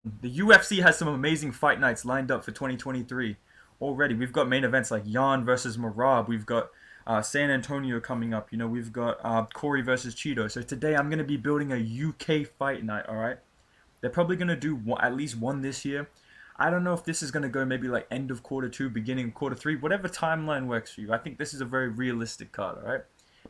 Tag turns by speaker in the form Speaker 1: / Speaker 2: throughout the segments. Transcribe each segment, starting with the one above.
Speaker 1: The UFC has some amazing fight nights lined up for 2023 already. We've got main events like Yan versus Marab. We've got San Antonio coming up. You know, we've got Corey versus Cheeto. So today I'm going to be building a UK fight night, all right? They're probably going to do at least one this year. I don't know if this is going to go maybe like end of quarter two, beginning of quarter three, whatever timeline works for you. I think this is a very realistic card, all right?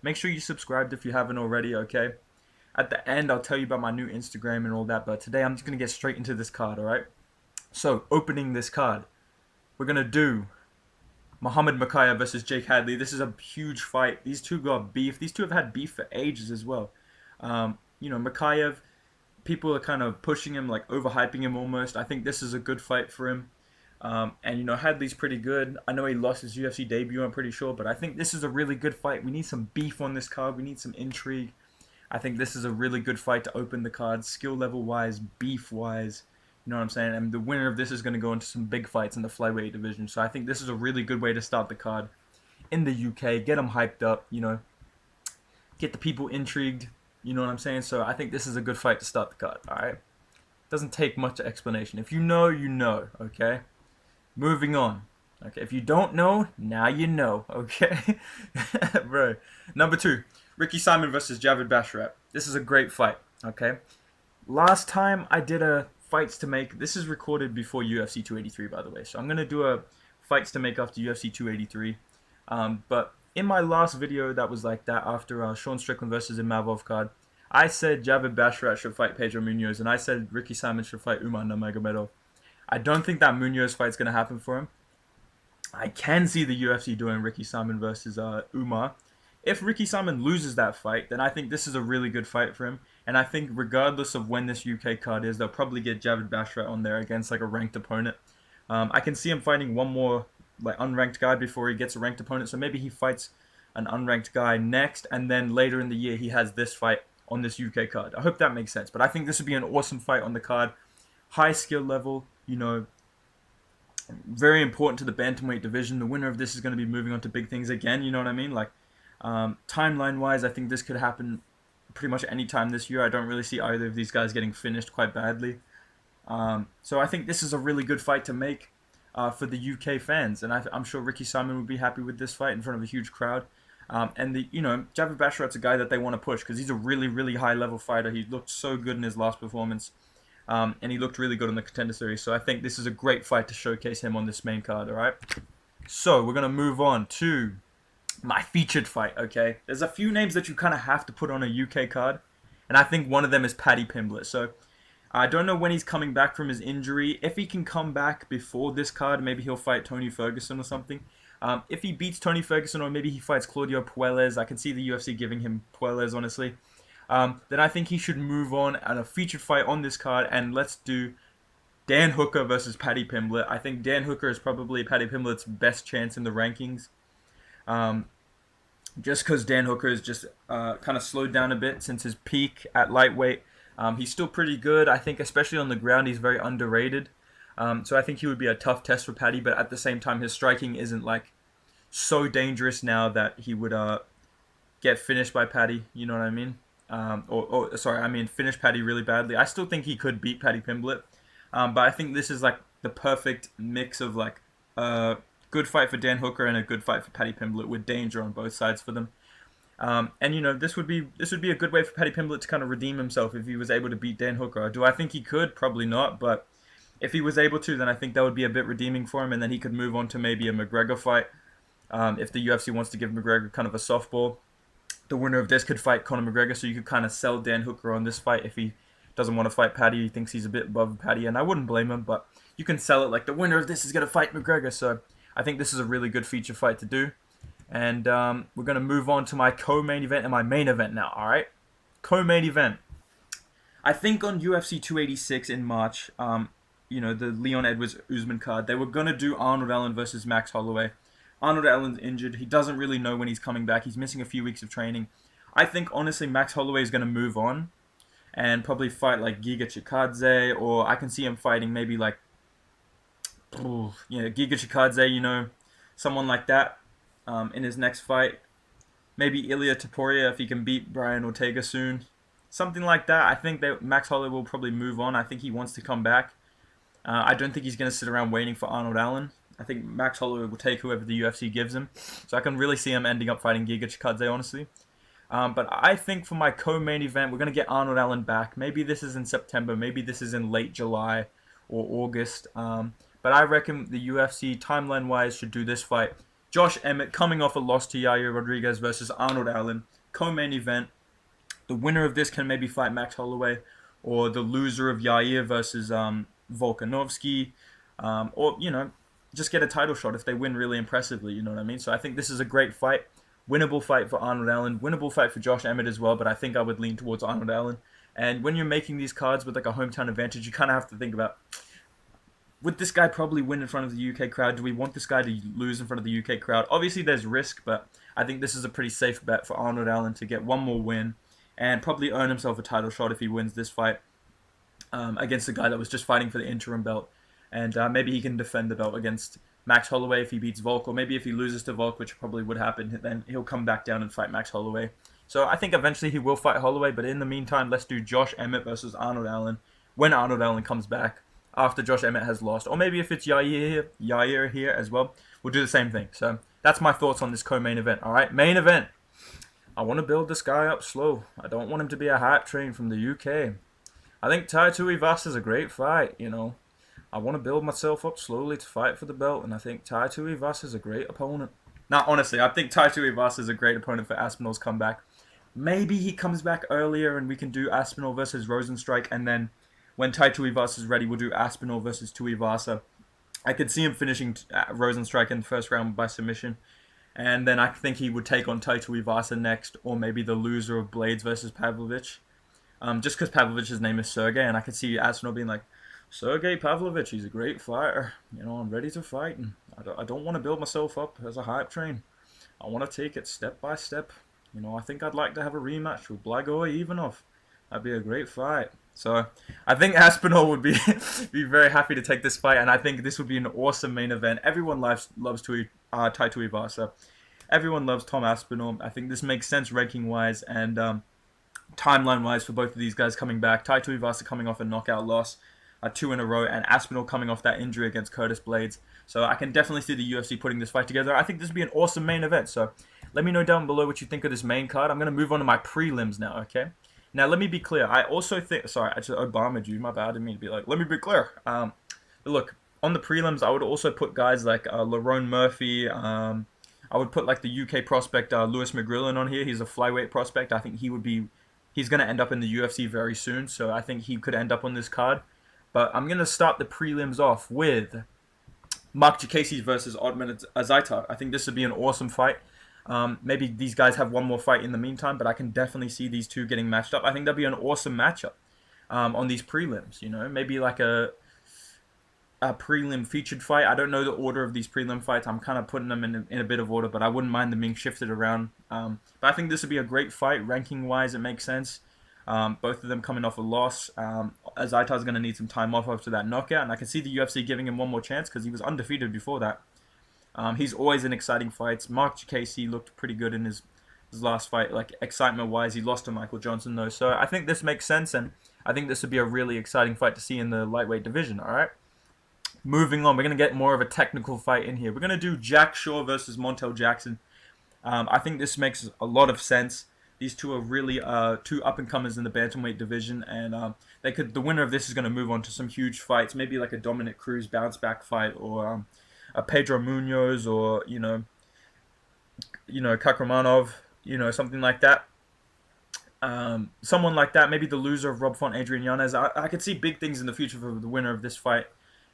Speaker 1: Make sure you subscribed if you haven't already, okay? At the end, I'll tell you about my new Instagram and all that, but today I'm just going to get straight into this card, all right? So, opening this card, we're going to do Muhammad Makaya versus Jake Hadley. This is a huge fight. These two got beef. These two have had beef for ages as well. Makayev, people are kind of pushing him, like overhyping him almost. I think this is a good fight for him. Hadley's pretty good. I know he lost his UFC debut, I'm pretty sure, but I think this is a really good fight. We need some beef on this card. We need some intrigue. I think this is a really good fight to open the card, skill level wise, beef wise. You know what I'm saying? And the winner of this is going to go into some big fights in the flyweight division. So I think this is a really good way to start the card in the UK. Get them hyped up, get the people intrigued. You know what I'm saying? So I think this is a good fight to start the card. All right. Doesn't take much explanation. If you know, you know. Okay. Moving on. Okay. If you don't know, now you know. Okay. Bro. Number two, Ricky Simon versus Javid Basharat. This is a great fight. Okay. Last time I did a fights to make. This is recorded before UFC 283, by the way. So I'm gonna do a fights to make after UFC 283. But in my last video that was like that after Sean Strickland versus Imavov card, I said Javid Basharat should fight Pedro Munoz, and I said Ricky Simon should fight Umar Nurmagomedov. I don't think that Munoz fight's gonna happen for him. I can see the UFC doing Ricky Simon versus Umar. If Ricky Simon loses that fight, then I think this is a really good fight for him. And I think regardless of when this UK card is, they'll probably get Javid Basharat on there against like a ranked opponent. I can see him fighting one more like unranked guy before he gets a ranked opponent. So maybe he fights an unranked guy next, and then later in the year he has this fight on this UK card. I hope that makes sense. But I think this would be an awesome fight on the card. High skill level, very important to the bantamweight division. The winner of this is going to be moving on to big things again. You know what I mean? Like timeline wise, I think this could happen pretty much any time this year. I don't really see either of these guys getting finished quite badly. So I think this is a really good fight to make for the UK fans, and I'm sure Ricky Simon would be happy with this fight in front of a huge crowd. Javid Basharat's a guy that they want to push because he's a really, really high level fighter. He looked so good in his last performance, and he looked really good in the Contender Series. So I think this is a great fight to showcase him on this main card. All right. So we're gonna move on to my featured fight. Okay, there's a few names that you kind of have to put on a UK card, and I think one of them is Paddy Pimblett. So I don't know when he's coming back from his injury. If he can come back before this card, maybe he'll fight Tony Ferguson or something. If he beats Tony Ferguson, or maybe he fights Claudio Puelles, I can see the UFC giving him Puelles, honestly. Then I think he should move on and a featured fight on this card, and let's do Dan Hooker versus Paddy Pimblett. I think Dan Hooker is probably Paddy Pimblett's best chance in the rankings. Um, just because Dan Hooker is just kind of slowed down a bit since his peak at lightweight. He's still pretty good. I think, especially on the ground, he's very underrated. So I think he would be a tough test for Paddy, but at the same time, his striking isn't like so dangerous now that he would get finished by Paddy. You know what I mean? Finish Paddy really badly. I still think he could beat Paddy Pimblett, but I think this is like the perfect mix of like a good fight for Dan Hooker and a good fight for Paddy Pimblett with danger on both sides for them. This would be a good way for Paddy Pimblett to kind of redeem himself if he was able to beat Dan Hooker. Do I think he could? Probably not, but if he was able to, then I think that would be a bit redeeming for him, and then he could move on to maybe a McGregor fight. If the UFC wants to give McGregor kind of a softball, the winner of this could fight Conor McGregor, so you could kind of sell Dan Hooker on this fight if he doesn't want to fight Paddy. He thinks he's a bit above Paddy, and I wouldn't blame him, but you can sell it like the winner of this is going to fight McGregor. So I think this is a really good feature fight to do. And we're going to move on to my co-main event and my main event now, all right? Co-main event. I think on UFC 286 in March, the Leon Edwards Usman card, they were going to do Arnold Allen versus Max Holloway. Arnold Allen's injured. He doesn't really know when he's coming back. He's missing a few weeks of training. I think, honestly, Max Holloway is going to move on and probably fight like Giga Chikadze, or I can see him fighting maybe like, Giga Chikadze, someone like that in his next fight. Maybe Ilya Taporia if he can beat Brian Ortega soon. Something like that. I think that Max Holloway will probably move on. I think he wants to come back. I don't think he's going to sit around waiting for Arnold Allen. I think Max Holloway will take whoever the UFC gives him. So I can really see him ending up fighting Giga Chikadze, honestly. But I think for my co-main event, we're going to get Arnold Allen back. Maybe this is in September. Maybe this is in late July or August. But I reckon the UFC, timeline-wise, should do this fight. Josh Emmett coming off a loss to Yair Rodriguez versus Arnold Allen. Co-main event. The winner of this can maybe fight Max Holloway. Or the loser of Yair versus Volkanovski. Or, just get a title shot if they win really impressively. You know what I mean? So I think this is a great fight. Winnable fight for Arnold Allen. Winnable fight for Josh Emmett as well, but I think I would lean towards Arnold Allen. And when you're making these cards with like a hometown advantage, you kind of have to think about, would this guy probably win in front of the UK crowd? Do we want this guy to lose in front of the UK crowd? Obviously, there's risk, but I think this is a pretty safe bet for Arnold Allen to get one more win and probably earn himself a title shot if he wins this fight against the guy that was just fighting for the interim belt. And maybe he can defend the belt against Max Holloway if he beats Volk, or maybe if he loses to Volk, which probably would happen, then he'll come back down and fight Max Holloway. So I think eventually he will fight Holloway, but in the meantime, let's do Josh Emmett versus Arnold Allen when Arnold Allen comes back after Josh Emmett has lost. Or maybe if it's Yair here as well, we'll do the same thing. So that's my thoughts on this co-main event. All right, main event. I want to build this guy up slow. I don't want him to be a hype train from the UK. I think Tai Tuivasa is a great fight, I want to build myself up slowly to fight for the belt, and I think Tai Tuivasa is a great opponent. Now, honestly, I think Tai Tuivasa is a great opponent for Aspinall's comeback. Maybe he comes back earlier and we can do Aspinall versus Rosenstrike, and then when Tai Tuivasa is ready, we'll do Aspinall versus Tuivasa. I could see him finishing Rosenstrike in the first round by submission, and then I think he would take on Tai Tuivasa next, or maybe the loser of Blades versus Pavlovich. Just because Pavlovich's name is Sergey, and I could see Aspinall being like, Sergey Pavlovich, he's a great fighter. I'm ready to fight, and I don't want to build myself up as a hype train. I want to take it step by step. I think I'd like to have a rematch with Blagoy Ivanov. That'd be a great fight. So I think Aspinall would be be very happy to take this fight, and I think this would be an awesome main event. Everyone loves Tai Tuivasa. Everyone loves Tom Aspinall. I think this makes sense ranking-wise and timeline-wise for both of these guys coming back. Tai Tuivasa coming off a knockout loss. 2 in a row, and Aspinall coming off that injury against Curtis Blades. So I can definitely see the UFC putting this fight together. I think this would be an awesome main event. So let me know down below what you think of this main card. I'm going to move on to my prelims now, okay? Now, let me be clear. I also think... Sorry, I just Obama'd you. My bad. I didn't mean to be like, let me be clear. Look, on the prelims, I would also put guys like Lerone Murphy. I would put like the UK prospect Lewis McGrillen on here. He's a flyweight prospect. I think he's going to end up in the UFC very soon. So I think he could end up on this card. But I'm going to start the prelims off with Mark Jacasey versus Otman Azaitar. I think this would be an awesome fight. Maybe these guys have one more fight in the meantime, but I can definitely see these two getting matched up. I think that'd be an awesome matchup on these prelims, Maybe like a prelim featured fight. I don't know the order of these prelim fights. I'm kind of putting them in a bit of order, but I wouldn't mind them being shifted around. But I think this would be a great fight. Ranking-wise, it makes sense. Both of them coming off a loss. Azaitar's going to need some time off after that knockout, and I can see the UFC giving him one more chance because he was undefeated before that. He's always in exciting fights. Mark Jacasey looked pretty good in his last fight, like excitement-wise. He lost to Michael Johnson, though, so I think this makes sense, and I think this would be a really exciting fight to see in the lightweight division, all right? Moving on, we're going to get more of a technical fight in here. We're going to do Jack Shaw versus Montel Jackson. I think this makes a lot of sense. These two are really two up-and-comers in the bantamweight division, and the winner of this is going to move on to some huge fights, maybe like a Dominic Cruz bounce-back fight, or a Pedro Munoz, or Kakramanov, something like that. Someone like that, maybe the loser of Rob Font, Adrian Yanez. I could see big things in the future for the winner of this fight,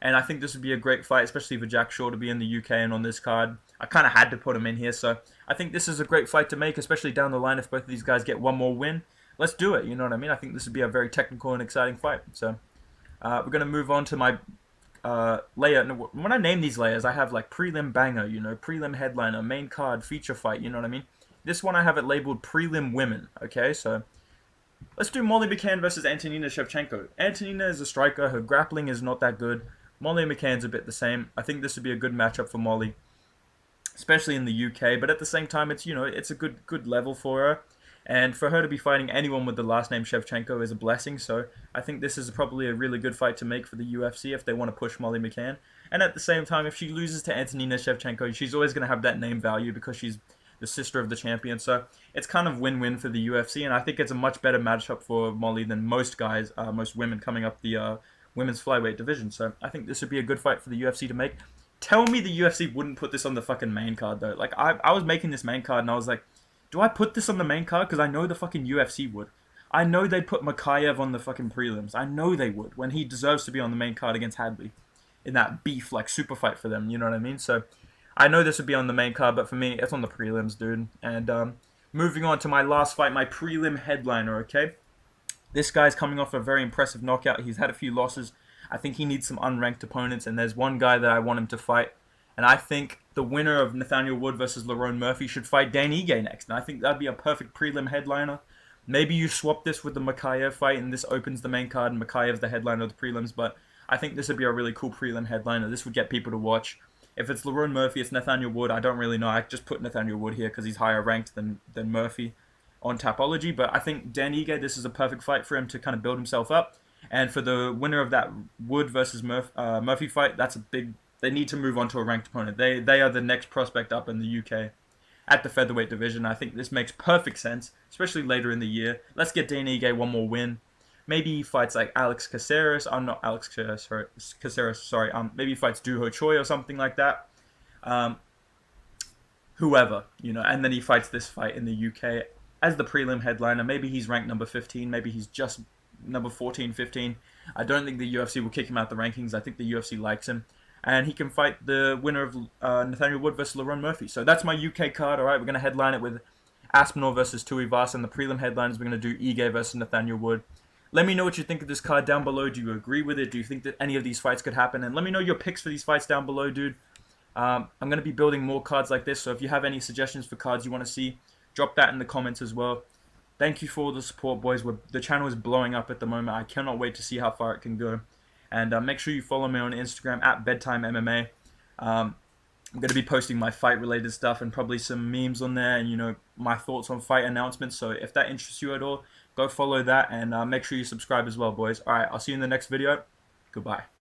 Speaker 1: and I think this would be a great fight, especially for Jack Shaw to be in the UK and on this card. I kind of had to put him in here, so I think this is a great fight to make, especially down the line if both of these guys get one more win. Let's do it, you know what I mean? I think this would be a very technical and exciting fight. So we're going to move on to my layer. When I name these layers, I have like prelim banger, prelim headliner, main card, feature fight, you know what I mean? This one I have it labeled prelim women, okay? So let's do Molly McCann versus Antonina Shevchenko. Antonina is a striker. Her grappling is not that good. Molly McCann's a bit the same. I think this would be a good matchup for Molly, especially in the UK, but at the same time, it's it's a good level for her. And for her to be fighting anyone with the last name Shevchenko is a blessing. So I think this is probably a really good fight to make for the UFC if they want to push Molly McCann. And at the same time, if she loses to Antonina Shevchenko, she's always going to have that name value because she's the sister of the champion. So it's kind of win-win for the UFC, and I think it's a much better matchup for Molly than most guys, most women coming up the women's flyweight division. So I think this would be a good fight for the UFC to make. Tell me the UFC wouldn't put this on the fucking main card though. Like I was making this main card and I was like, do I put this on the main card? Because I know the fucking UFC would. I know they'd put Makayev on the fucking prelims. I know they would when he deserves to be on the main card against Hadley in that beef like super fight for them. You know what I mean? So I know this would be on the main card, but for me, it's on the prelims, dude. And moving on to my last fight, my prelim headliner. Okay, this guy's coming off a very impressive knockout. He's had a few losses. I think he needs some unranked opponents, and there's one guy that I want him to fight. And I think the winner of Nathaniel Wood versus Lerone Murphy should fight Dan Ige next. And I think that'd be a perfect prelim headliner. Maybe you swap this with the Makayev fight, and this opens the main card, and Makayev's the headliner of the prelims. But I think this would be a really cool prelim headliner. This would get people to watch. If it's Lerone Murphy, it's Nathaniel Wood. I don't really know. I just put Nathaniel Wood here because he's higher ranked than Murphy on Tapology. But I think Dan Ige, this is a perfect fight for him to kind of build himself up. And for the winner of that Wood versus Murphy fight, that's a big. They need to move on to a ranked opponent. They are the next prospect up in the UK at the featherweight division. I think this makes perfect sense, especially later in the year. Let's get Dan Ige one more win. Maybe he fights like Alex Caceres. I'm not Alex Caceres. Sorry. Maybe he fights Duho Choi or something like that. Um, Whoever, and then he fights this fight in the UK as the prelim headliner. Maybe he's ranked number 15. Maybe he's just number 14, 15. I don't think the UFC will kick him out the rankings. I think the UFC likes him. And he can fight the winner of Nathaniel Wood versus Lerone Murphy. So that's my UK card. All right, we're going to headline it with Aspinall versus Tuivasa. And the prelim headliners, we're going to do Ige versus Nathaniel Wood. Let me know what you think of this card down below. Do you agree with it? Do you think that any of these fights could happen? And let me know your picks for these fights down below, dude. I'm going to be building more cards like this. So if you have any suggestions for cards you want to see, drop that in the comments as well. Thank you for all the support, boys. The channel is blowing up at the moment. I cannot wait to see how far it can go. And make sure you follow me on Instagram at Bedtime MMA. I'm going to be posting my fight-related stuff and probably some memes on there and, my thoughts on fight announcements. So if that interests you at all, go follow that and make sure you subscribe as well, boys. All right, I'll see you in the next video. Goodbye.